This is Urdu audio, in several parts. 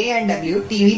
ANW TV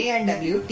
ANW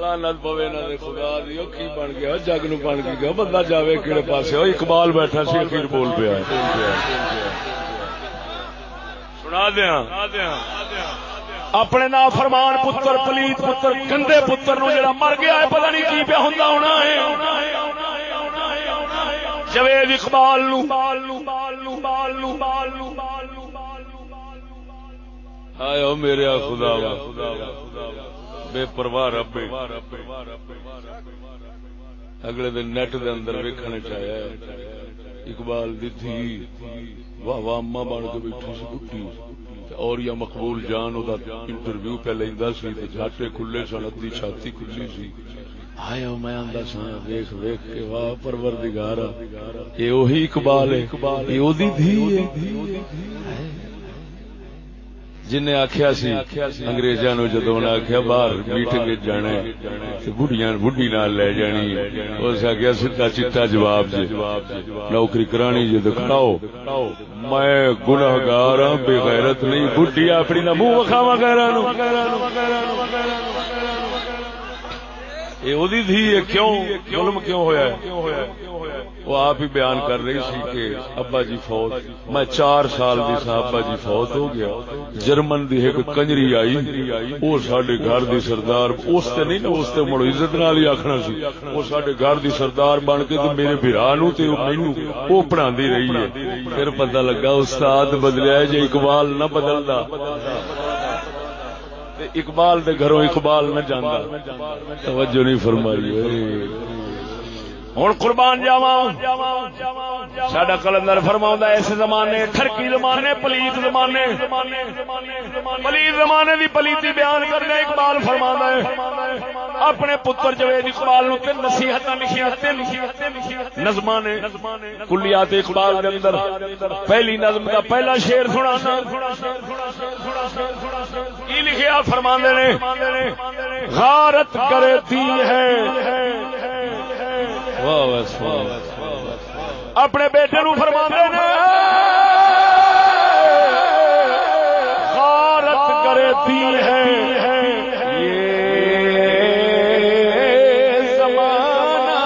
لعنت پوے نہ دے خدا دی کی بن گیا جگ نو بن گیا بندہ جاوے کیڑے پاسے او اقبال بیٹھا سی اخیر بول پیا سنا دیاں اپنے نافرمان پتر پلیت پتر گندے پتر نو جڑا مر گیا ہے پتہ نہیں کی پیا ہوندا ہونا ہے جوید اقبال نو ہائے او میرے خدا بے پرواہ رب اگلے دن نیٹ دے اندر ویکھنے چاہیا اقبال دی تھی واہ واہ اما بن کے بیٹھی سی بڈھی اور یا مقبول جان او دا انٹرویو پہ لیندا سی تے جھاٹے کھلے سن ادھی چھاتی کھلی سی ہائے او میں آندا سا ویکھ ویکھ کے واہ پروردگارا اے اوہی اقبال ہے اے او دی دھی ہے جن نے آخیا سی انگریزاں نو جدوں انہاں آخیا باہر میٹنگ جانا تے بڈھیاں بڈھی نال لے جانی اس آخیا سیدھا چٹا جواب جی نوکری کرانی جے تے کراؤ میں گنہگار ہاں بے غیرت نہیں بڈھی اپنی نہ منہ وکھاواں غیراں نو اے او دی دھی ہے کیوں ظلم کیوں ہویا ہے وہ آپ ہی بیان کر رہی سی کہ ابا جی فوت میں 4 سال دی سا ابا جی فوت ہو گیا جرمن دی ایک کنجری آئی وہ ساڈے گھر دی سردار اس تے نہیں نا اس تے مڑ عزت نال ہی آکھنا سی وہ ساڈے گھر دی سردار بن کے تے میرے بھرا نو تے مینوں او پڑھاندی رہی ہے پھر پتہ لگا استاد بدلیا جے اقبال نہ بدلدا اقبال دے گھروں اقبال نہ جاندا توجہ نہیں فرمائی ہوں قربان جاواں ساڈا کلندر فرماوندا اس زمانے ٹھرکی زمانے پلیت زمانے دی پلیتی بیان کرنے اقبال فرماوندا ہے اپنے پتر جوید اقبال نو تے نصیحتاں لکھیاں نظماں نے کلیات اقبال دے اندر پہلی نظم دا پہلا شعر سنانا کی لکھیا فرماندے نے غارت کرتی ہے اپنے بیٹے نو فرماندے نے غارت کرتی ہے یہ زمانہ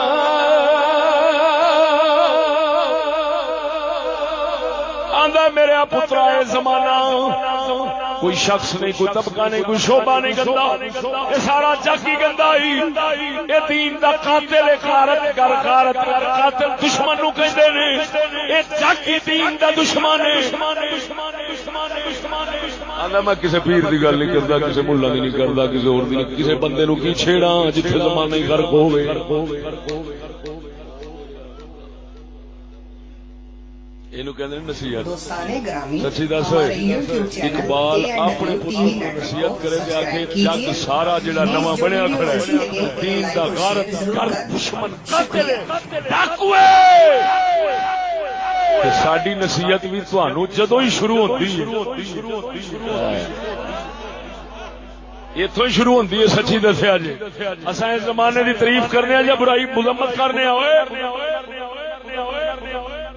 آندا میرا پترا ہے زمانہ کوئی شخص نہیں کوئی طبقہ نہیں کوئی شعبہ نہیں گندا یہ سارا جگ ہی گندا ہی یہ دین دا قاتل غارت کر قاتل دشمن نو کہندے نے یہ جگ ہی دین دا دشمن ہے آندا میں کسے پیر دی گل نہیں کردا کسے ملہ دی نہیں کردا کسے اور دی نہیں کسے بندے نو کی چھیڑاں جتھے زمانہ ہی غرق ہوے سچی دس اقبال اپنے پتر کو نصیحت کرے گا کہ جگ سارا جڑا نواں بنیا کھڑا ہے دین دا غارت کر دشمن قاتل ڈاکو ہے ساری نصیحت بھی تھانوں جدوں ہی شروع ہوتی ہے اتوں شروع ہوتی ہے سچی دسیا جی اساں اس زمانے دی تعریف کرنے یا برائی مذمت کرنے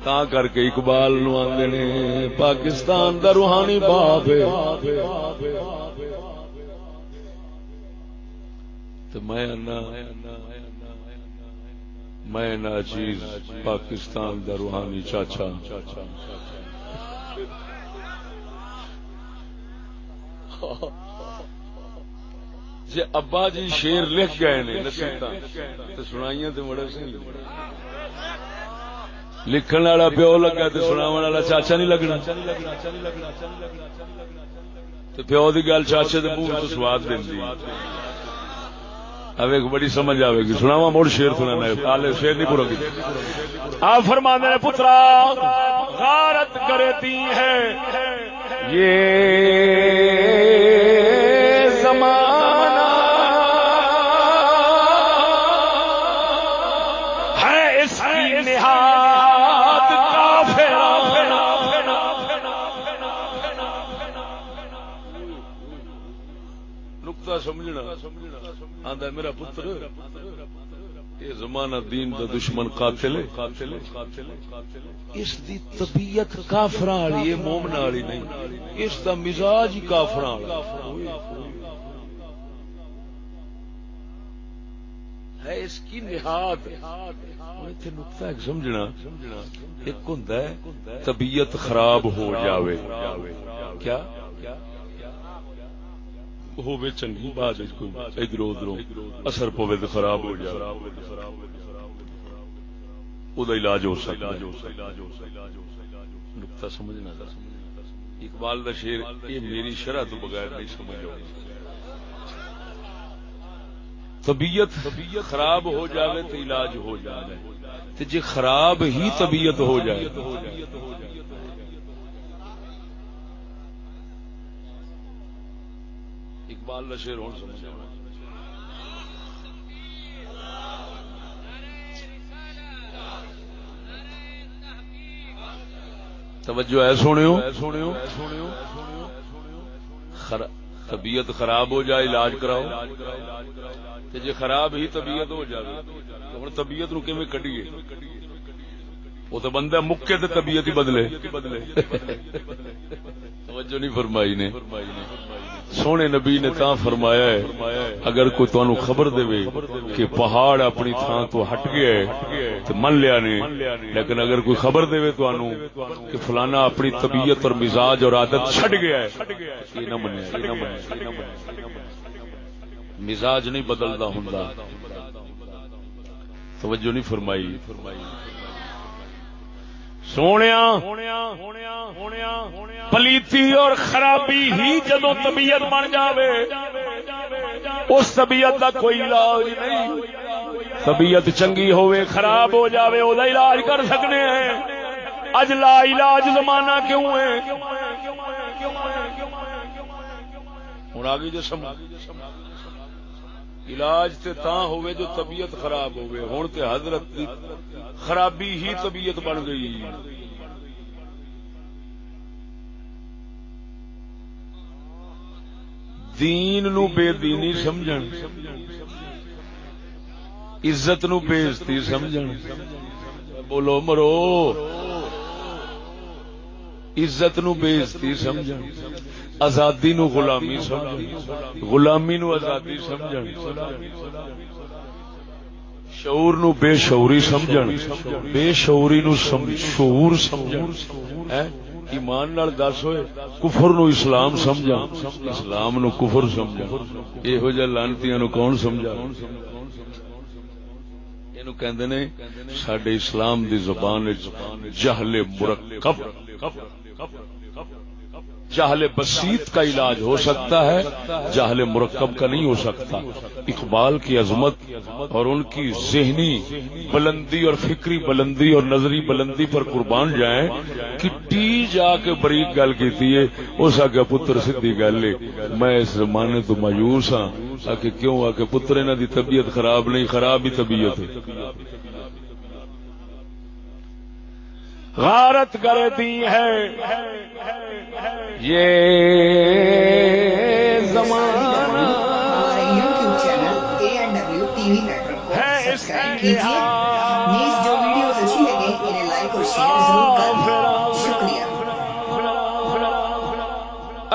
تا کر کے اقبال نو آندے نے پاکستان دا روحانی باپ تو میں نا چیز پاکستان دا روحانی چاچا جی ابا جی شیر لکھ گئے نے نصیحتاں تے سنائیاں تے بڑے صحیح لکھن والا پیو لگا تے سناون والا چاچا نہیں لگنا تے پیو دی گل چاچے دے منہ تو سواد دیندی اب ایک بڑی سمجھ آوے گی سناواں مڑ شعر سنانا ہے پہلے شعر نہیں پورا کیتا آپ فرماندے نے پترا غارت کرتی ہے یہ زمانہ ہے اس کی نہاد کافرانہ نقطہ سمجھنا آندا میرا پتر یہ زمانہ دین دا دشمن قاتل ہے اس دی طبیعت کافراں والی ہے مومناں والی نہیں اس دا مزاج ہی کافراں والا ہے اس کی نہاد. اتنے نقطہ ایک سمجھنا، ایک ہوندا ہے طبیعت خراب ہو جاوے، کیا ہوے چنگی بات کوئی ادھر ادھر اثر پوے تو خراب ہو جائے، او دا علاج ہو سکتا ہے. نقطہ سمجھنا تھا. اقبال دا شعر یہ میری شرح تو بغیر نہیں سمجھ آؤ. طبیعت خراب ہو جاوے تو علاج ہو جائے، تے جے خراب ہی طبیعت ہو جائے اقبال دا شعر ہون سمجھ آؤ. توجہ ہے سنیو، طبیعت خراب ہو جائے علاج کراؤ، تے جے خراب ہی طبیعت ہو جائے تو ہن طبیعت نو کیویں کڈیے؟ وہ تو بندہ مکے تے طبیعت ہی بدلے. توجہ نہیں فرمائی نے. سونے نبی نے تاں فرمایا ہے اگر کوئی تانوں خبر دے کہ پہاڑ اپنی تھان تو ہٹ گیا ہے تو من لیا نے، لیکن اگر کوئی خبر دے تانوں کہ فلانا اپنی طبیعت اور مزاج اور عادت چھڈ گیا ہے، یہ نہ منیا. مزاج نہیں بدلدا ہوندا. توجہ نہیں فرمائی. سونیا پلیتی اور خرابی ہی جدوں طبیعت بن جاوے اس طبیعت دا کوئی علاج نہیں. طبیعت چنگی ہوئے خراب ہو جاوے او دا علاج کر سکنے ہیں. اج لا علاج زمانہ کیوں ہے؟ ہن آگے جو علاج تے تاں ہوئے جو طبیعت خراب ہوئے. ہن تے حضرت دی خرابی ہی طبیعت بن گئی. دین نو بے دینی سمجھن، عزت نو بے عزتی سمجھن. بولو مرو. عزت نو بے عزتی سمجھن، آزادی نو غلامی سمجھن، غلامی نو آزادی سمجھن، شعور نو بے شعوری سمجھن، بے شعوری نو شعور سمجھن. ایمان نال دس ہوئے کفر نو اسلام سمجھن، اسلام نو کفر سمجھن. یہو جہ لعنتیاں نو کون سمجھا؟ اینو کہندے نے ساڈے اسلام دی زبان وچ جہل مرکب، جہل بسیط کا علاج ہو سکتا ہے، جہل مرکب کا نہیں ہو سکتا. اقبال کی عظمت اور ان کی ذہنی بلندی اور فکری بلندی اور نظری بلندی پر قربان جائیں. کٹی جا کے بریک گل کیتی ہے. اس آگے پتر سیدھی گل ہے، میں اس زمانے تو مایوس ہاں. کہ کیوں؟ آ کے پتر انہاں دی طبیعت خراب نہیں، خراب ہی طبیعت ہے. غارت کر دی ہے یہ زمانہ. ہمارے YouTube channel ANW TV network کو سبسکرائب کیجیے. نیز جو ویڈیوز اچھی لگیں انہیں لائک اور شیئر ضرور کریں. شکریہ.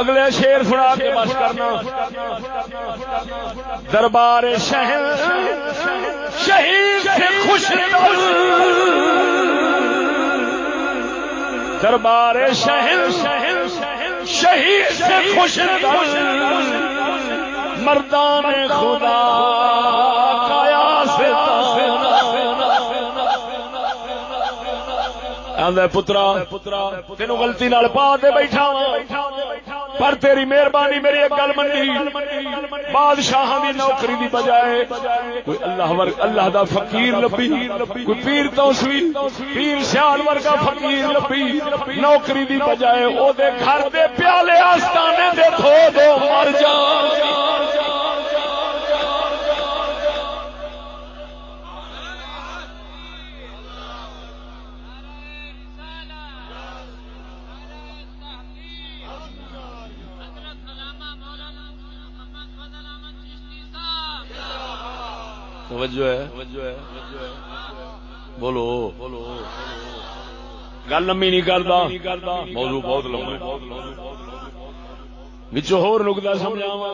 اگلے شعر سنا کے بس کرنا. دربار شہر شہید سے خوش دل، دربار شہر شہید سے خوش دل، مردان خدا کایا سے آندا پترا تینوں غلطی نال پا دے بیٹھا پر تیری مہربانی میری ایک گل منی. بادشاہاں دی نوکری دی بجائے کوئی اللہ دا فقیر لبی، کوئی پیر توسوی پیر سیال ورگا فقیر لبی، نوکری دی بجائے او دے گھر دے پیالے آستانے دے دھو دو مر جا. توجہ ہے بولو. گل لمبی نہیں کرتا، موضوع بہت لمبا ہے. وچوں ہور نقطہ سمجھاواں.